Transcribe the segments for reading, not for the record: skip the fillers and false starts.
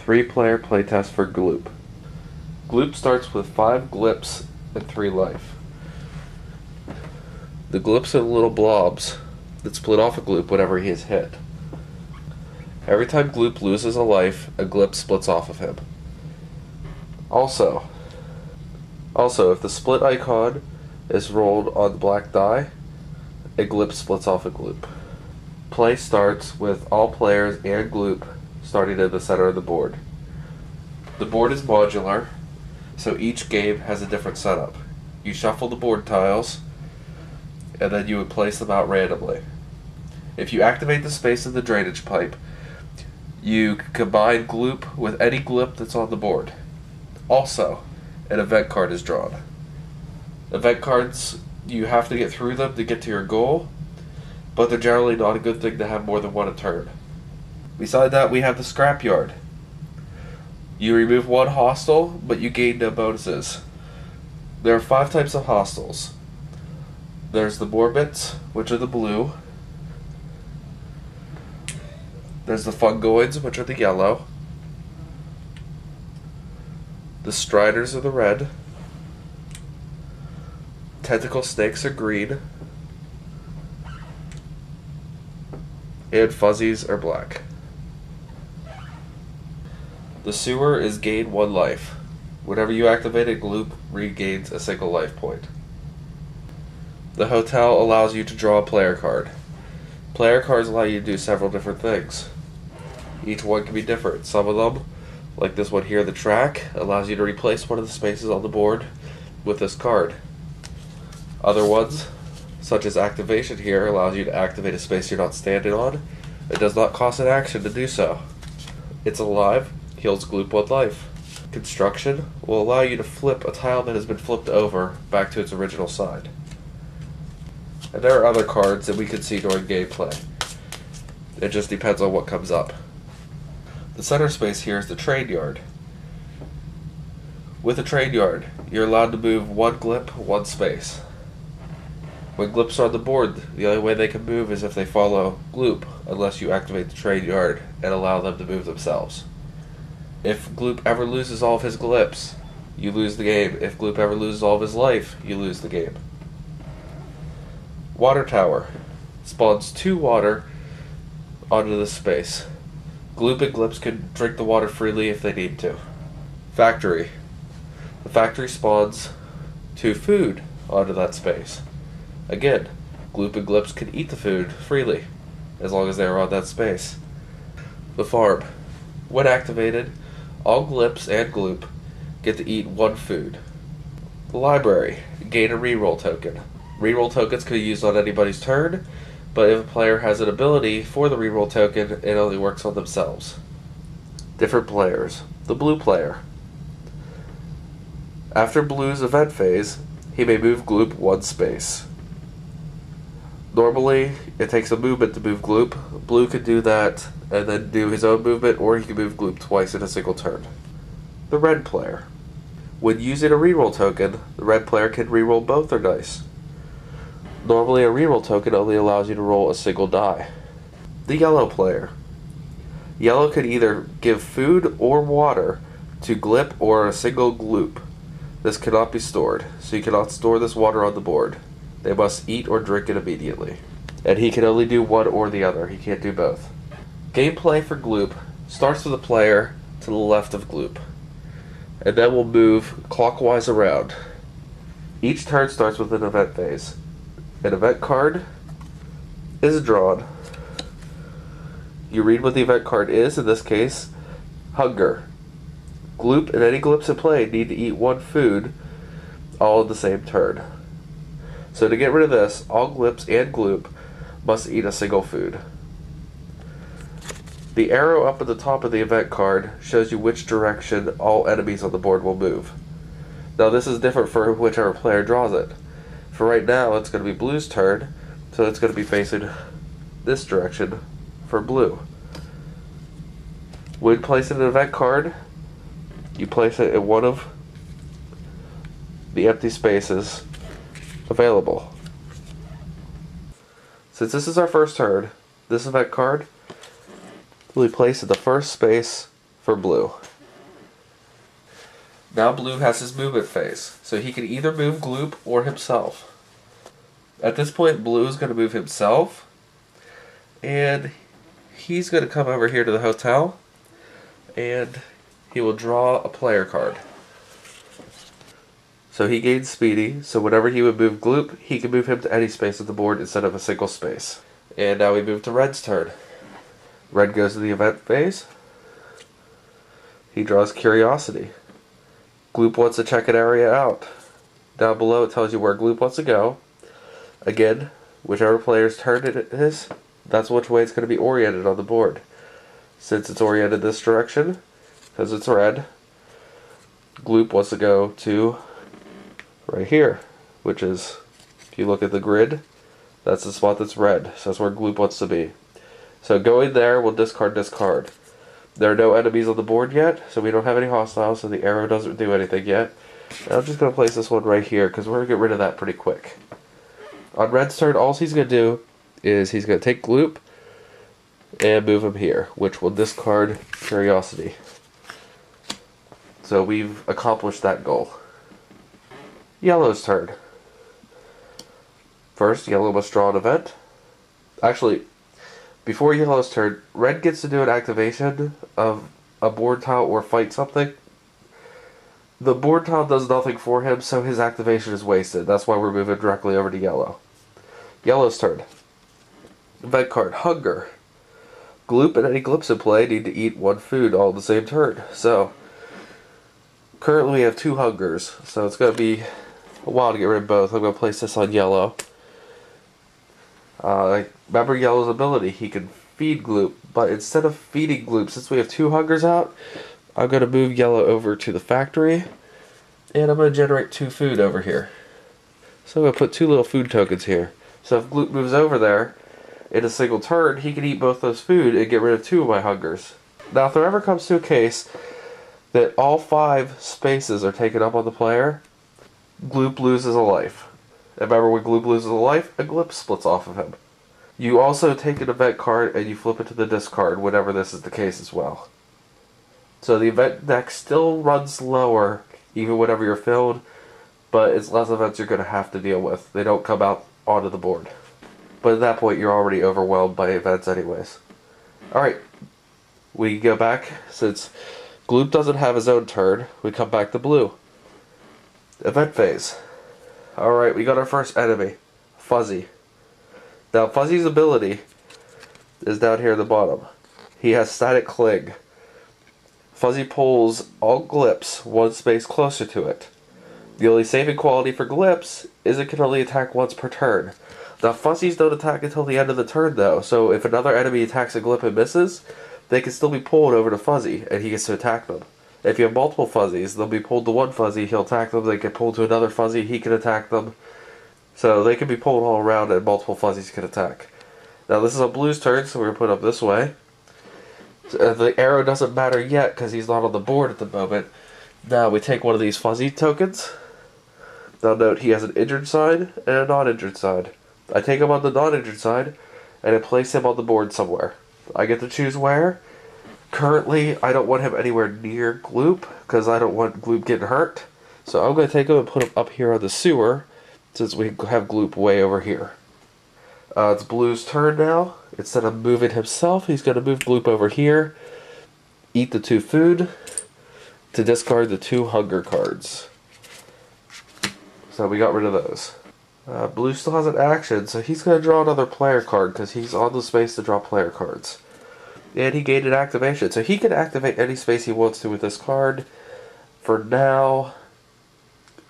3-player playtest for Gloop. Gloop starts with 5 Glips and 3 life. The Glips are little blobs that split off a Gloop whenever he is hit. Every time Gloop loses a life, a Glip splits off of him. Also, if the split icon is rolled on the black die, a Glip splits off a Gloop. Play starts with all players and Gloop starting in the center of the board. The board is modular, so each game has a different setup. You shuffle the board tiles, and then you would place them out randomly. If you activate the space in the drainage pipe, you combine Gloop with any Glip that's on the board. Also, an event card is drawn. Event cards, you have to get through them to get to your goal, but they're generally not a good thing to have more than one a turn. Beside that, we have the scrapyard. You remove one hostile, but you gain no bonuses. There are 5 types of hostiles. There's the Morbits, which are the blue. There's the Fungoids, which are the yellow. The Striders are the red. Tentacle Snakes are green. And Fuzzies are black. The sewer is gain 1 life. Whenever you activate it, Gloop regains a single life point. The hotel allows you to draw a player card. Player cards allow you to do several different things. Each one can be different. Some of them, like this one here, the track, allows you to replace one of the spaces on the board with this card. Other ones, such as activation here, allows you to activate a space you're not standing on. It does not cost an action to do so. It's alive, heals Gloop 1 life. Construction will allow you to flip a tile that has been flipped over back to its original side. And there are other cards that we can see during gameplay. It just depends on what comes up. The center space here is the trade yard. With a trade yard, you're allowed to move 1 Glip, 1 space. When Glips are on the board, the only way they can move is if they follow Gloop, unless you activate the trade yard and allow them to move themselves. If Gloop ever loses all of his Glips, you lose the game. If Gloop ever loses all of his life, you lose the game. Water tower spawns 2 water onto this space. Gloop and Glips can drink the water freely if they need to. Factory. The factory spawns 2 food onto that space. Again, Gloop and Glips can eat the food freely, as long as they are on that space. The farm. When activated, all Glips and Gloop get to eat 1 food. The library. Gain a reroll token. Reroll tokens can be used on anybody's turn, but if a player has an ability for the reroll token, it only works on themselves. Different players. The blue player. After Blue's event phase, he may move Gloop 1 space. Normally, it takes a movement to move Gloop. Blue can do that and then do his own movement, or he can move Gloop twice in a single turn. The red player. When using a reroll token, the red player can reroll both their dice. Normally, a reroll token only allows you to roll a single die. The yellow player. Yellow can either give food or water to Glip or a single Gloop. This cannot be stored, so you cannot store this water on the board. They must eat or drink it immediately. And he can only do one or the other. He can't do both. Gameplay for Gloop starts with a player to the left of Gloop, and then will move clockwise around. Each turn starts with an event phase. An event card is drawn. You read what the event card is, in this case, hunger. Gloop and any Glips in play need to eat 1 food all in the same turn. So to get rid of this, all Glips and Gloop must eat a single food. The arrow up at the top of the event card shows you which direction all enemies on the board will move. Now this is different for whichever player draws it. For right now, it's going to be Blue's turn, so it's going to be facing this direction for Blue. When placing an event card, you place it in one of the empty spaces available. Since this is our first turn, this event card will be placed in the first space for blue. Now blue has his movement phase, so he can either move Gloop or himself. At this point, blue is going to move himself, and he's going to come over here to the hotel, and he will draw a player card. So he gains speedy, so whenever he would move Gloop, he can move him to any space of the board instead of a single space. And now we move to Red's turn. Red goes to the event phase. He draws Curiosity. Gloop wants to check an area out. Down below it tells you where Gloop wants to go. Again, whichever player's turn it is, that's which way it's going to be oriented on the board. Since it's oriented this direction, because it's red, Gloop wants to go to right here, which is, if you look at the grid, that's the spot that's red, so that's where Gloop wants to be. So going there, we'll discard. There are no enemies on the board yet, so we don't have any hostiles, so the arrow doesn't do anything yet. And I'm just going to place this one right here, because we're going to get rid of that pretty quick. On Red's turn, all he's going to do is he's going to take Gloop and move him here, which will discard Curiosity. So we've accomplished that goal. Yellow's turn. First, Yellow must draw an event. Actually, before Yellow's turn, Red gets to do an activation of a board tile or fight something. The board tile does nothing for him, so his activation is wasted. That's why we're moving directly over to Yellow. Yellow's turn. Event card, Hunger. Gloop and any Gloops in play need to eat one food all in the same turn. So, currently we have 2 Hungers, so it's going to be a while to get rid of both. I'm going to place this on Yellow. Remember Yellow's ability, he can feed Gloop, but instead of feeding Gloop, since we have 2 Hungers out, I'm going to move Yellow over to the factory, and I'm going to generate 2 food over here. So I'm going to put 2 little food tokens here. So if Gloop moves over there, in a single turn, he can eat both those food and get rid of 2 of my Hungers. Now if there ever comes to a case that all 5 spaces are taken up on the player, Gloop loses a life. And remember, when Gloop loses a life, a Gloop splits off of him. You also take an event card and you flip it to the discard whenever this is the case as well. So the event deck still runs lower even whenever you're filled, but it's less events you're going to have to deal with. They don't come out onto the board. But at that point you're already overwhelmed by events anyways. Alright, we go back. Since Gloop doesn't have his own turn, we come back to blue. Event phase. Alright, we got our first enemy, Fuzzy. Now Fuzzy's ability is down here at the bottom. He has Static Cling. Fuzzy pulls all Glips 1 space closer to it. The only saving quality for Glips is it can only attack once per turn. Now Fuzzies don't attack until the end of the turn though, so if another enemy attacks a Glip and misses, they can still be pulled over to Fuzzy, and he gets to attack them. If you have multiple Fuzzies, they'll be pulled to one Fuzzy, he'll attack them, they get pulled to another Fuzzy, he can attack them. So they can be pulled all around and multiple Fuzzies can attack. Now this is on Blue's turn, so we're going to put him this way. The arrow doesn't matter yet because he's not on the board at the moment. Now we take one of these Fuzzy tokens. Now note he has an injured side and a non-injured side. I take him on the non-injured side and I place him on the board somewhere. I get to choose where. Currently, I don't want him anywhere near Gloop because I don't want Gloop getting hurt. So I'm going to take him and put him up here on the sewer since we have Gloop way over here. It's Blue's turn now. Instead of moving himself, he's going to move Gloop over here, eat the 2 food, to discard the 2 Hunger cards. So we got rid of those. Blue still has an action, so he's going to draw another player card because he's on the space to draw player cards. And he gained an activation, so he can activate any space he wants to with this card. For now,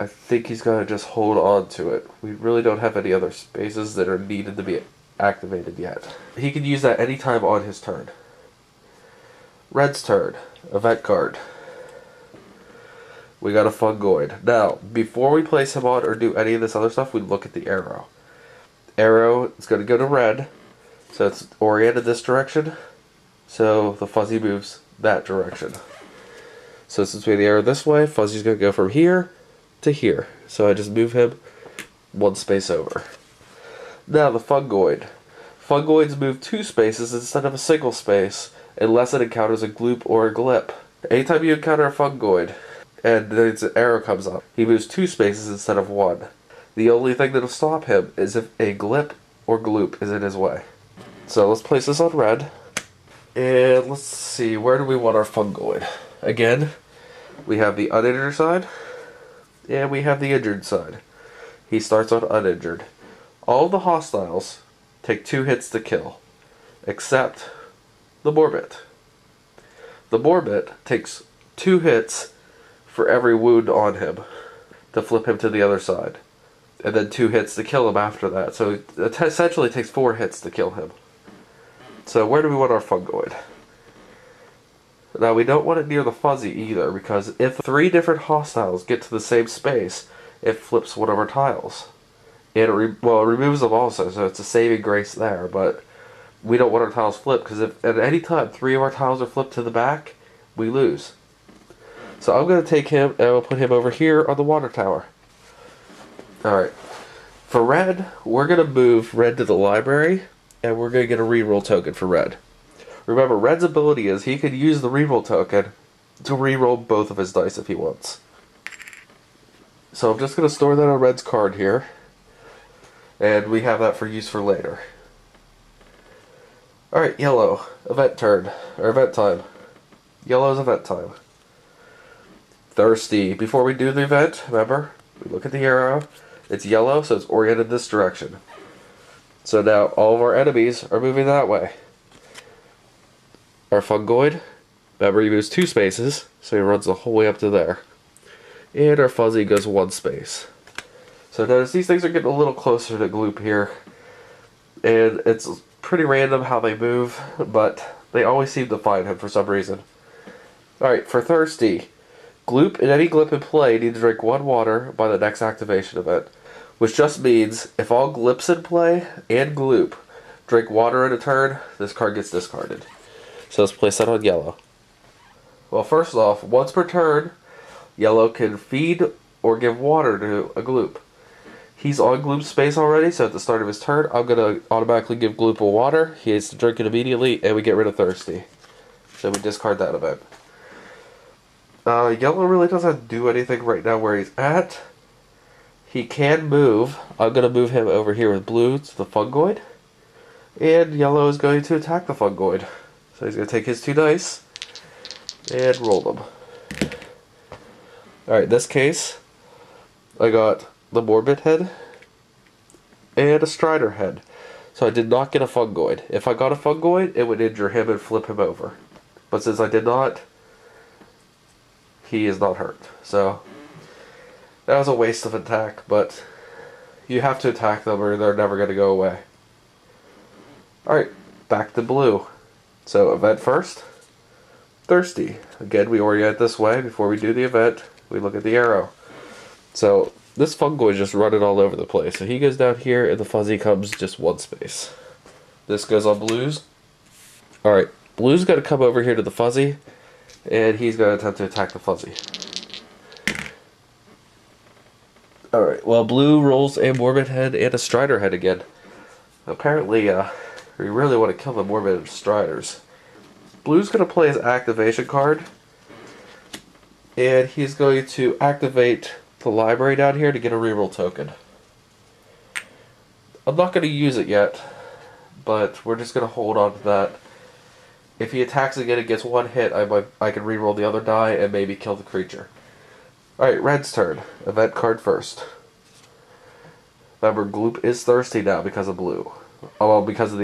I think he's going to just hold on to it. We really don't have any other spaces that are needed to be activated yet. He can use that anytime on his turn. Red's turn. Event card. We got a Fungoid. Now, before we place him on or do any of this other stuff, we look at the arrow. Arrow is going to go to red, so it's oriented this direction. So the Fuzzy moves that direction. So since we have the arrow this way, Fuzzy's going to go from here to here. So I just move him 1 space over. Now the Fungoid. Fungoids move 2 spaces instead of a single space, unless it encounters a Gloop or a Glip. Anytime you encounter a fungoid and an arrow comes up, he moves 2 spaces instead of 1. The only thing that'll stop him is if a glip or gloop is in his way. So let's place this on red. And let's see, where do we want our fungoid? Again, we have the uninjured side, and we have the injured side. He starts on uninjured. All the hostiles take 2 hits to kill, except the Morbit. The Morbit takes 2 hits for every wound on him to flip him to the other side, and then 2 hits to kill him after that. So it essentially takes 4 hits to kill him. So where do we want our fungoid? Now we don't want it near the fuzzy either, because if 3 different hostiles get to the same space, it flips one of our tiles. And it removes them also, so it's a saving grace there, but we don't want our tiles flipped, because if at any time 3 of our tiles are flipped to the back, we lose. So I'm going to take him and I'll put him over here on the water tower. Alright. For red, we're going to move red to the library, and we're going to get a reroll token for red. Remember, red's ability is he could use the reroll token to reroll both of his dice if he wants. So I'm just going to store that on red's card here, and we have that for use for later. Alright, yellow. Event turn. Or event time. Yellow's event time. Thirsty. Before we do the event, remember, we look at the arrow. It's yellow, so it's oriented this direction. So now all of our enemies are moving that way. Our fungoid, remember he moves 2 spaces, so he runs the whole way up to there. And our fuzzy goes 1 space. So notice these things are getting a little closer to Gloop here. And it's pretty random how they move, but they always seem to find him for some reason. Alright, for Thirsty, Gloop and any glip in play need to drink 1 water by the next activation event. Which just means if all glips in play and Gloop drink water in a turn, this card gets discarded. So let's place that on yellow. Well, first off, once per turn, yellow can feed or give water to a Gloop. He's on Gloop's space already, so at the start of his turn, I'm going to automatically give Gloop a water. He has to drink it immediately, and we get rid of Thirsty. So we discard that event. Yellow really doesn't do anything right now where he's at. He can move. I'm going to move him over here with blue to the fungoid. And yellow is going to attack the fungoid. So he's going to take his 2 dice and roll them. Alright, in this case, I got the Morbid head and a Strider head. So I did not get a fungoid. If I got a fungoid, it would injure him and flip him over. But since I did not, he is not hurt. So that was a waste of attack, but you have to attack them or they're never going to go away. Alright, back to blue. So event first, Thirsty. Again, we orient this way before we do the event. We look at the arrow. So this fungoid is just running all over the place. So he goes down here and the fuzzy comes just 1 space. This goes on blues. Alright, blue's got to come over here to the fuzzy, and he's going to attempt to attack the fuzzy. Alright, well, blue rolls a Morbid head and a Strider head again. Apparently, we really want to kill the Morbid Striders. Blue's going to play his activation card, and he's going to activate the library down here to get a reroll token. I'm not going to use it yet, but we're just going to hold on to that. If he attacks again and gets 1 hit, I can reroll the other die and maybe kill the creature. Alright, red's turn. Event card first. Remember, Gloop is thirsty now because of blue. Oh, well, because of the